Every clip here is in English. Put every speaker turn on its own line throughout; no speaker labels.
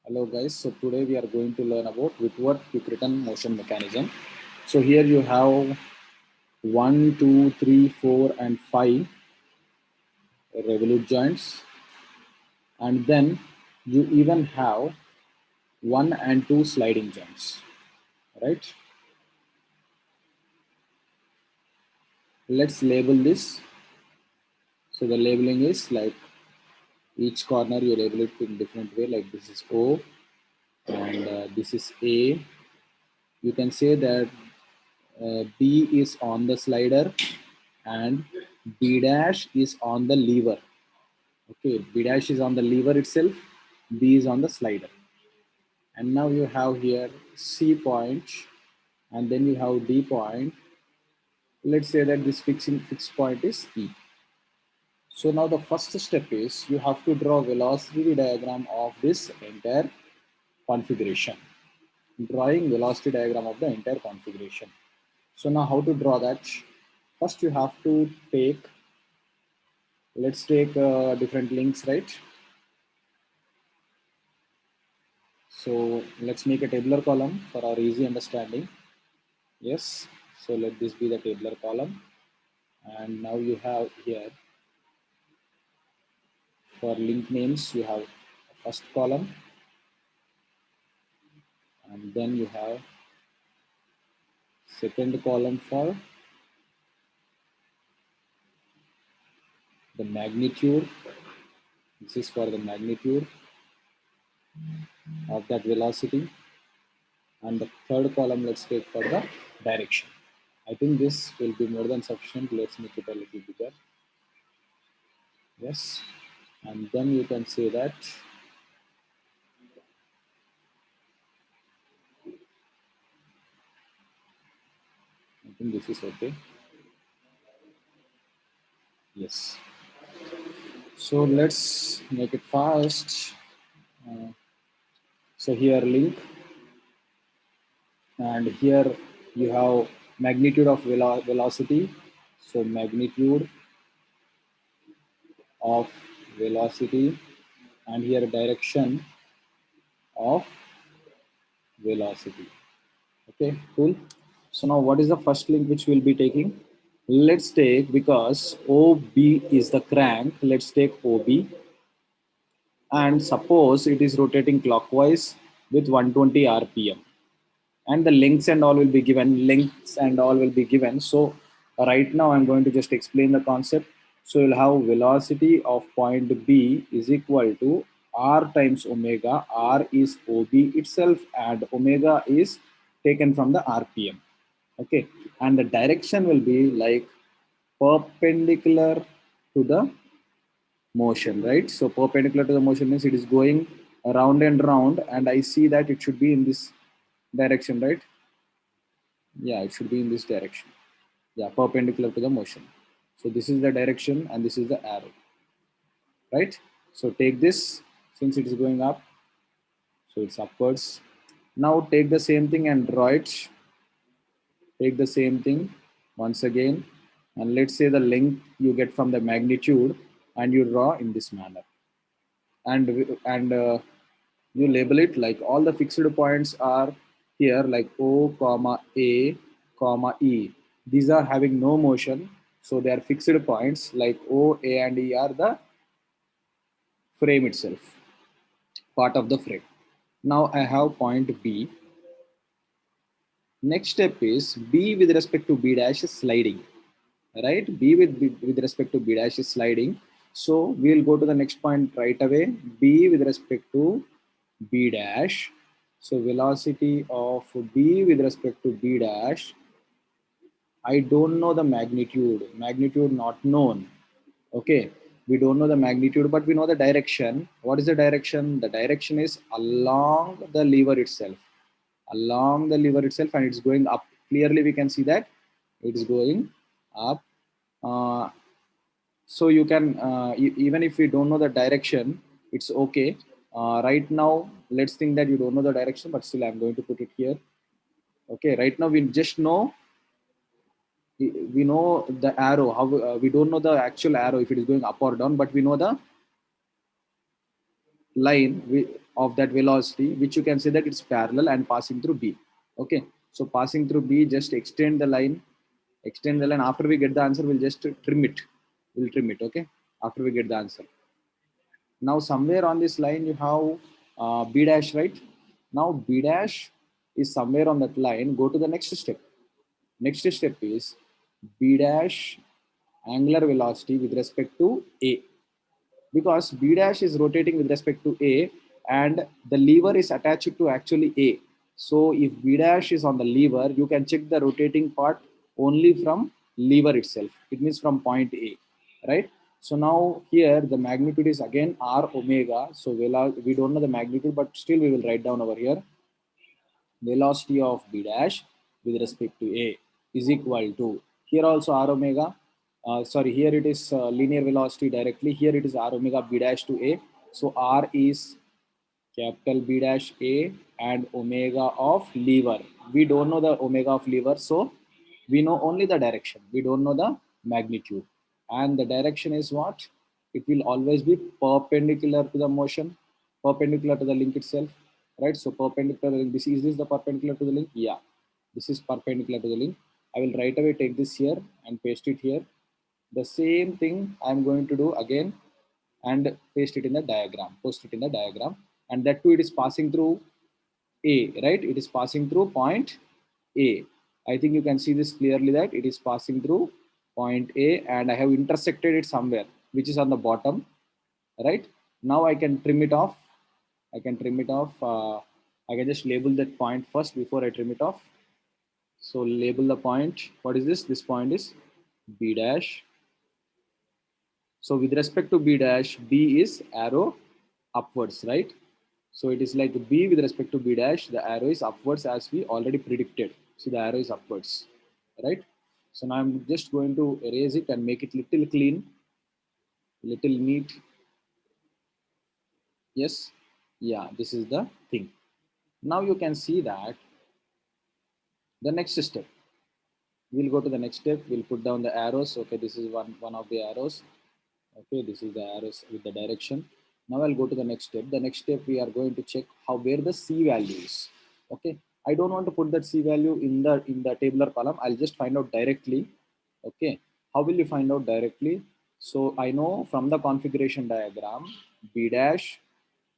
Hello guys, so today we are going to learn about Whitworth quick return motion mechanism. So here you have 1, 2, 3, 4 and 5 revolute joints, and then you even have 1 and 2 sliding joints, right? Let's label this. So the labeling is like each corner you label it in different way, like this is O and this is A. You can say that B is on the slider and B dash is on the lever. Okay, B dash is on the lever itself, B is on the slider. And now you have here C point and then you have D point. Let's say that this fixed point is E. So now the first step is you have to draw velocity diagram of this entire configuration. Drawing velocity diagram of the entire configuration. So now how to draw that? First you have to take, let's take different links, right? So let's make a tabular column for our easy understanding. Yes, so let this be the tabular column. And now you have here for link names, you have first column and then you have second column for the magnitude. This is for the magnitude of that velocity. And the third column, let's take for the direction. I think this will be more than sufficient. Let's make it a little bigger. Yes. And then you can say that I think this is okay. Yes. So let's make it fast. So here link, and here you have magnitude of velocity. So magnitude of velocity, and here direction of velocity. Okay, cool. So now what is the first link which we'll be taking? Let's take, because OB is the crank, let's take OB. And suppose it is rotating clockwise with 120 RPM. And the lengths and all will be given. So right now I'm going to just explain the concept. So you'll have velocity of point B is equal to R times omega. R is OB itself and omega is taken from the RPM. Okay, and the direction will be like perpendicular to the motion, right? So perpendicular to the motion means it is going round and round, and I see that it should be in this direction, right? Yeah, it should be in this direction. Yeah, perpendicular to the motion. So this is the direction and this is the arrow, right? So take this, since it is going up, so it's upwards. Now take the same thing and draw it. Take the same thing once again, and let's say the length you get from the magnitude, and you draw in this manner. And you label it like all the fixed points are here, like O comma A comma E. These are having no motion, so they are fixed points. Like O, A and E are the frame itself, part of the frame. Now I have point B. Next step is B with respect to B dash is sliding, right? With respect to B dash is sliding. So we'll go to the next point right away. B with respect to B dash. So velocity of B with respect to B dash. I don't know the magnitude. Magnitude not known. Okay. We don't know the magnitude, but we know the direction. What is the direction? The direction is along the lever itself. Along the lever itself, and it's going up. Clearly, we can see that it is going up. So you can, even if we don't know the direction, it's okay. Right now, let's think that you don't know the direction, but still I'm going to put it here. Okay, right now we just know, we know the arrow, how we don't know the actual arrow if it is going up or down, but we know the line of that velocity, which you can say that it's parallel and passing through B. Okay, so passing through B, just extend the line. After we get the answer, we'll just trim it. We'll trim it. Okay, after we get the answer. Now somewhere on this line you have B dash, right? Now B dash is somewhere on that line. Go to the next step. Next step is B dash angular velocity with respect to A, because B dash is rotating with respect to A and the lever is attached to actually A. So if B dash is on the lever, you can check the rotating part only from lever itself. It means from point A, right? So now here the magnitude is again R omega. So we don't know the magnitude, but still we will write down over here. Velocity of B dash with respect to A is equal to, here also R omega, sorry, here it is linear velocity directly, here it is R omega B dash to A. So R is capital B dash A and omega of lever. We don't know the omega of lever, so we know only the direction. We don't know the magnitude. And the direction is what? It will always be perpendicular to the motion, perpendicular to the link itself, right? So perpendicular, is this the perpendicular to the link? Yeah, this is perpendicular to the link. I will right away take this here and paste it here. The same thing I'm going to do again and paste it in the diagram, post it in the diagram. And that too, it is passing through A, right? It is passing through point A. I think you can see this clearly that it is passing through point A and I have intersected it somewhere, which is on the bottom, right? Now I can trim it off. I can trim it off. I can just label that point first before I trim it off. So label the point. What is this? This point is B dash. So with respect to B dash, B is arrow upwards, right? So it is like B with respect to B dash, the arrow is upwards as we already predicted. So the arrow is upwards, right? So now I'm just going to erase it and make it little clean, little neat. Yes, yeah, this is the thing. Now you can see that the next step, we'll go to the next step. We'll put down the arrows. Okay, this is one of the arrows. Okay, this is the arrows with the direction. Now I'll go to the next step. The next step, we are going to check how where the C value is. Okay, I don't want to put that C value in the tabular column. I'll just find out directly. Okay, how will you find out directly? So I know from the configuration diagram, B dash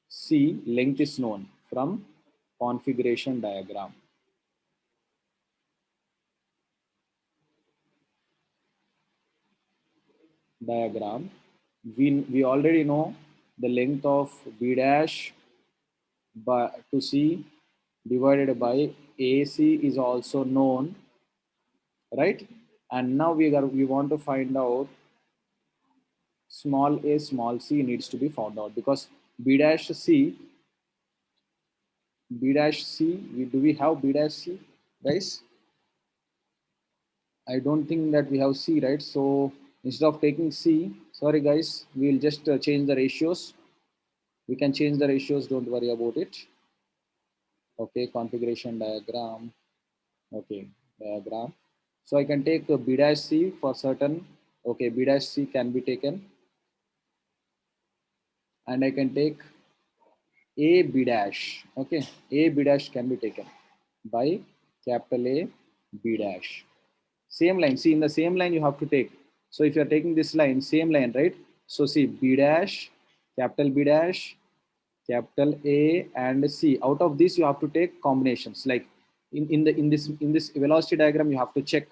C length is known from configuration diagram. We already know the length of B dash to C divided by AC is also known, right? And now we want to find out small a small c needs to be found out, because B dash C, do we have B dash C, guys? I don't think that we have C, right? So instead of taking C, sorry guys, we'll just change the ratios. We can change the ratios, don't worry about it. Okay, configuration diagram. Okay, diagram. So I can take B dash C for certain. Okay, B dash C can be taken. And I can take A B dash. Okay, A B dash can be taken by capital A B dash. Same line. See, in the same line you have to take. So if you are taking this line, same line, right? So see, B dash, capital B dash, capital A and C. Out of this, you have to take combinations. Like in this velocity diagram, you have to check.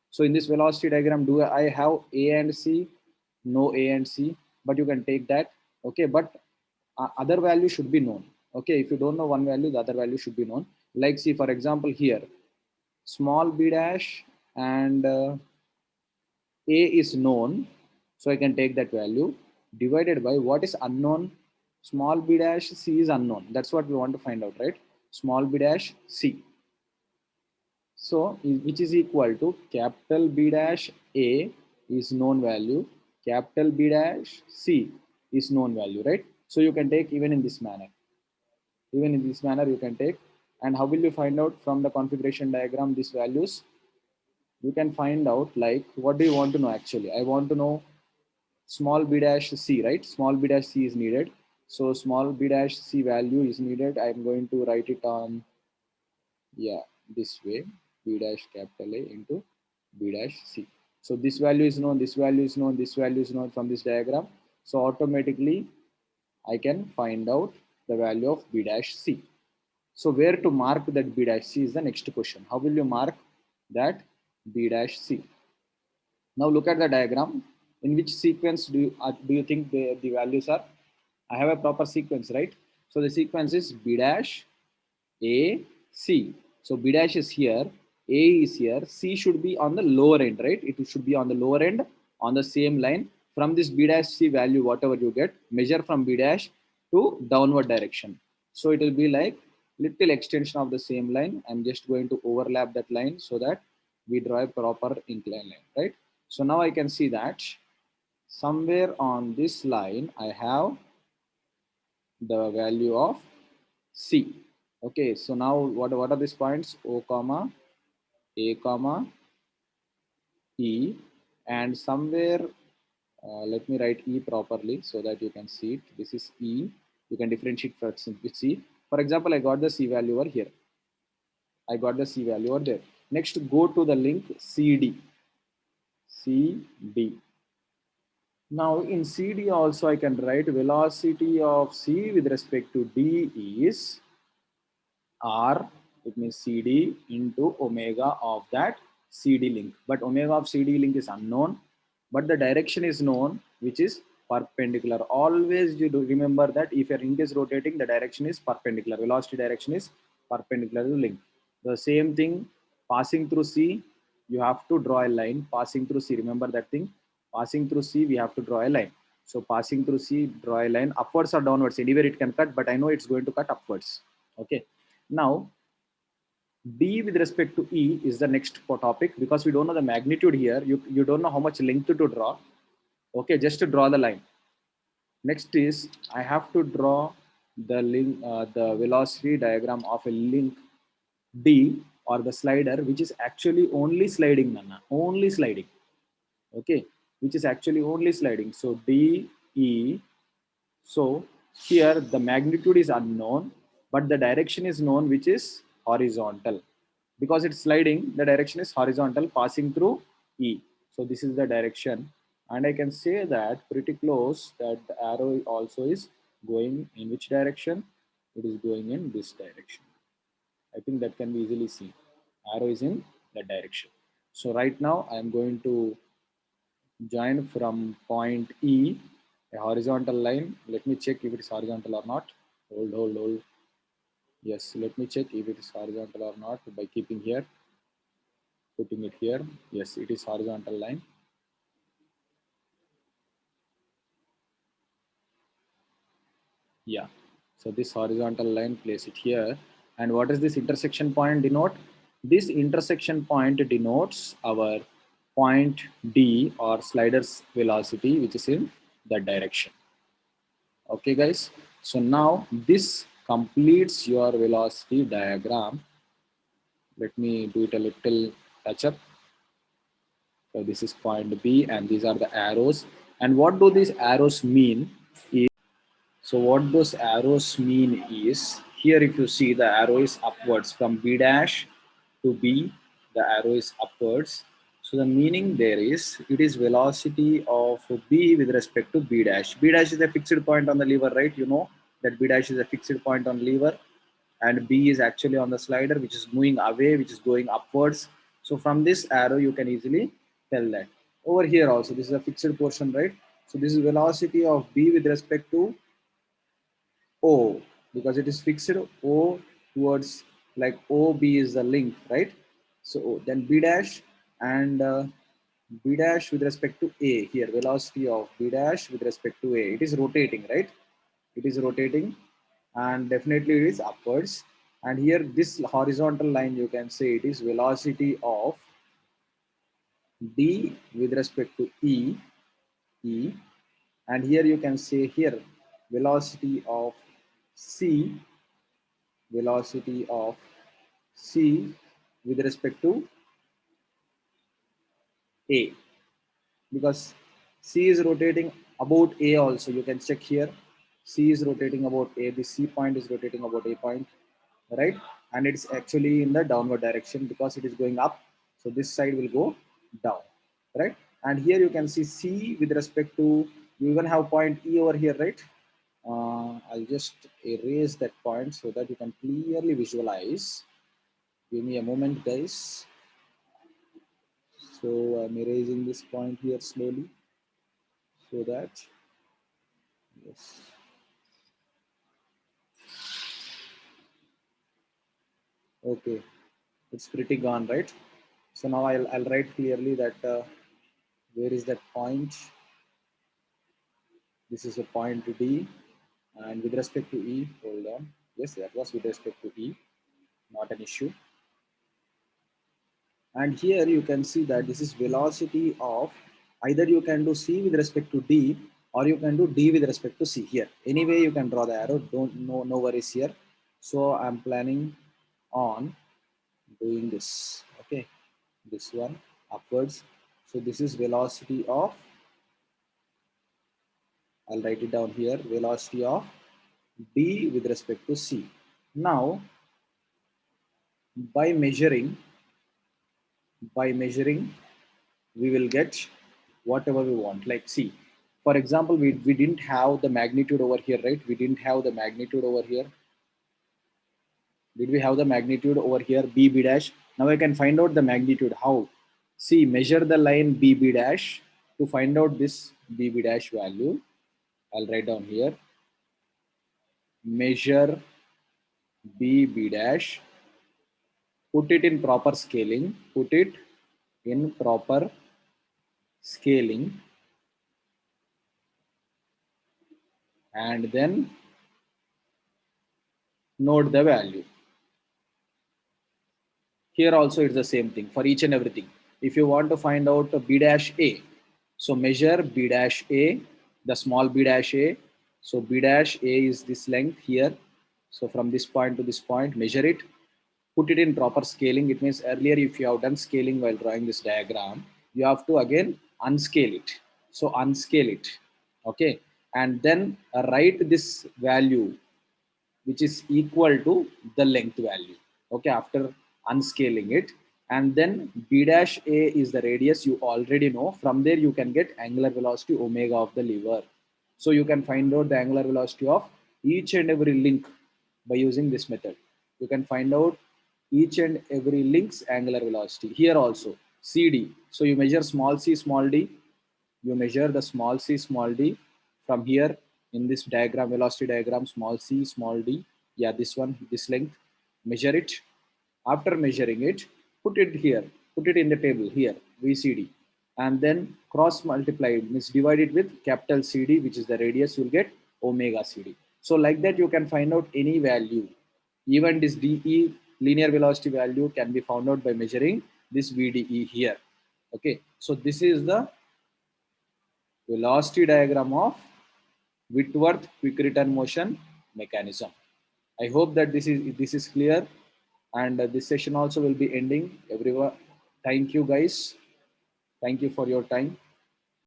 So in this velocity diagram, do I have A and C? No A and C, but you can take that. Okay, but other value should be known. Okay, if you don't know one value, the other value should be known. Like see, for example, here, small b dash and A is known, so I can take that value divided by what is unknown. Small b dash C is unknown. That's what we want to find out, right? Small b dash C. So which is equal to capital B dash A is known value, capital B dash C is known value, right? So you can take even in this manner. Even in this manner you can take. And how will you find out from the configuration diagram these values? You can find out, like, what do you want to know actually? I want to know small b dash C, right? Small b dash C is needed. So small b dash c value is needed. I'm going to write it on, yeah, this way, b dash capital A into b dash c. So this value is known, this value is known, this value is known from this diagram. So automatically I can find out the value of b dash c. So where to mark that b dash c is the next question. How will you mark that b dash c? Now look at the diagram. In which sequence do you think the values are? I have a proper sequence, right? So the sequence is b dash a c. So b dash is here, a is here, c should be on the lower end, right? It should be on the lower end on the same line. From this b dash c value, whatever you get, measure from b dash to downward direction. So it will be like little extension of the same line. I'm just going to overlap that line so that we draw a proper incline line, right? So now I can see that somewhere on this line I have the value of c. Okay, so now what are these points? O comma A comma E, and somewhere let me write E properly so that you can see it. This is E. You can differentiate for C. For example, I got the C value over here. I got the C value over there. Next, go to the link CD. CD. Now in CD also I can write velocity of C with respect to D is R, it means CD into omega of that CD link. But omega of CD link is unknown, but the direction is known, which is perpendicular. Always you do remember that if your link is rotating, the direction is perpendicular. Velocity direction is perpendicular to link. The same thing passing through C, you have to draw a line. Passing through C, remember that thing. Passing through C, we have to draw a line. So passing through C, draw a line upwards or downwards. Anywhere it can cut, but I know it's going to cut upwards. Okay. Now, D with respect to E is the next topic because we don't know the magnitude here. You don't know how much length to draw. Okay, just to draw the line. Next is I have to draw the link, the velocity diagram of a link D or the slider, which is actually only sliding, Nana, only sliding. Okay, which is actually only sliding. So D, E. So here the magnitude is unknown, but the direction is known, which is horizontal. Because it's sliding, the direction is horizontal passing through E. So this is the direction. And I can say that pretty close that the arrow also is going in which direction? It is going in this direction. I think that can be easily seen. Arrow is in that direction. So right now I am going to join from point E, a horizontal line. Let me check if it is horizontal or not. Hold. Yes, let me check if it is horizontal or not by keeping here, putting it here. Yes, it is horizontal line. Yeah. So this horizontal line, place it here. And what is this intersection point denote? This intersection point denotes our point D or slider's velocity, which is in that direction. Okay, guys. So now this completes your velocity diagram. Let me do it a little touch up. So this is point B and these are the arrows. And what do these arrows mean? So what those arrows mean is, here if you see the arrow is upwards from B dash to B, the arrow is upwards. So the meaning there is, it is velocity of B with respect to B dash. B dash is a fixed point on the lever, right? You know that B dash is a fixed point on lever and B is actually on the slider, which is moving away, which is going upwards. So from this arrow, you can easily tell that. Over here also, this is a fixed portion, right? So this is velocity of B with respect to O, because it is fixed O towards, like OB is the link, right? So then B dash and B dash with respect to A, here velocity of B dash with respect to A, it is rotating, right? It is rotating and definitely it is upwards. And here this horizontal line, you can say it is velocity of D with respect to E, and here you can say here velocity of C, velocity of C with respect to A, because C is rotating about A also. You can check here. C is rotating about A, the C point is rotating about A point, right? And it's actually in the downward direction because it is going up. So this side will go down, right? And here you can see C with respect to, you even have point E over here, right? I'll just erase that point so that you can clearly visualize. Give me a moment, guys. So I'm erasing this point here slowly so that, yes. Okay, it's pretty gone, right? So now I'll write clearly that where is that point? This is a point to D, and with respect to E, hold on. Yes, that was with respect to E, not an issue. And here you can see that this is velocity of, either you can do C with respect to D or you can do D with respect to C here. Anyway, you can draw the arrow, no worries here. So I'm planning on doing this, okay, this one upwards. So this is velocity of, I'll write it down here, velocity of D with respect to C. Now, by measuring, we will get whatever we want. Like, see, for example, we didn't have the magnitude over here, right? We didn't have the magnitude over here. Did we have the magnitude over here, B dash? Now I can find out the magnitude. How? See, measure the line B dash to find out this B dash value. I'll write down here. Measure B dash. Put it in proper scaling. Put it in proper scaling. And then note the value. Here also it's the same thing for each and everything. If you want to find out B dash A, so measure B dash A, the small B dash A. So B dash A is this length here. So from this point to this point, measure it, put it in proper scaling. It means earlier if you have done scaling while drawing this diagram, you have to again unscale it. So unscale it, okay? And then write this value which is equal to the length value, okay, after unscaling it. And then B dash A is the radius, you already know. From there you can get angular velocity omega of the lever. So you can find out the angular velocity of each and every link by using this method. You can find out each and every link's angular velocity. Here also CD, so you measure small c small d, you measure the small c small d from here in this diagram, velocity diagram, small c small d, yeah, this one, this length, measure it. After measuring it, put it here, put it in the table here, VCD, and then cross multiply it, means divide it with capital CD, which is the radius, you'll get omega CD. So like that you can find out any value. Even this DE, linear velocity value, can be found out by measuring this VDE here. Okay, so this is the velocity diagram of Whitworth quick return motion mechanism. I hope that this is clear, and this session also will be ending. Everyone, thank you guys. Thank you for your time.